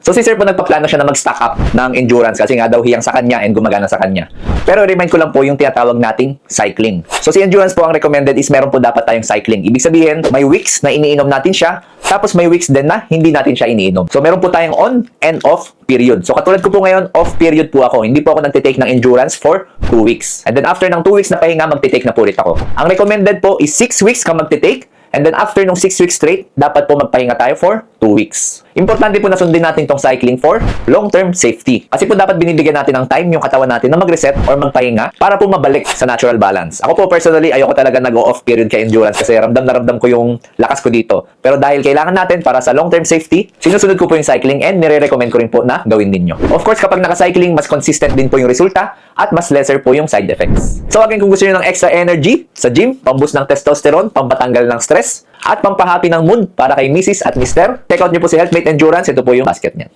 So si sir po nagpaplano siya na mag-stock up ng endurance kasi nga daw hiyang sa kanya and gumagana sa kanya. Pero remind ko lang po yung tinatawag nating cycling. So si endurance po ang recommended is meron po dapat tayong cycling. Ibig sabihin, may weeks na iniinom natin siya, tapos may weeks din na hindi natin siya iniinom. So meron po tayong on and off period. So katulad ko po ngayon, off period po ako. Hindi po ako nagtitake ng endurance for 2 weeks. And then after ng 2 weeks na pahinga, magtitake na po ulit ako. Ang recommended po is 6 weeks ka magtitake. And then after nung 6 weeks straight, dapat po magpahinga tayo for 2 weeks. Importante po na sundin natin tong cycling for long-term safety. Kasi po dapat binibigyan natin ng time yung katawan natin na mag-reset or magpahinga para po mabalik sa natural balance. Ako po personally, ayoko talaga nag-off period kay endurance kasi ramdam na ramdam ko yung lakas ko dito. Pero dahil kailangan natin para sa long-term safety, sinusunod ko po yung cycling and nire-recommend ko rin po na gawin ninyo. Of course, kapag naka-cycling, mas consistent din po yung resulta at mas lesser po yung side effects. So again, kung gusto niyo ng extra energy sa gym, pamboost ng testosterone, pampatanggal ng stress, at pampahappy ng mood para kay Mrs. at Mr., check out niyo po si Healthmate Endurance. Ito po yung basket niya.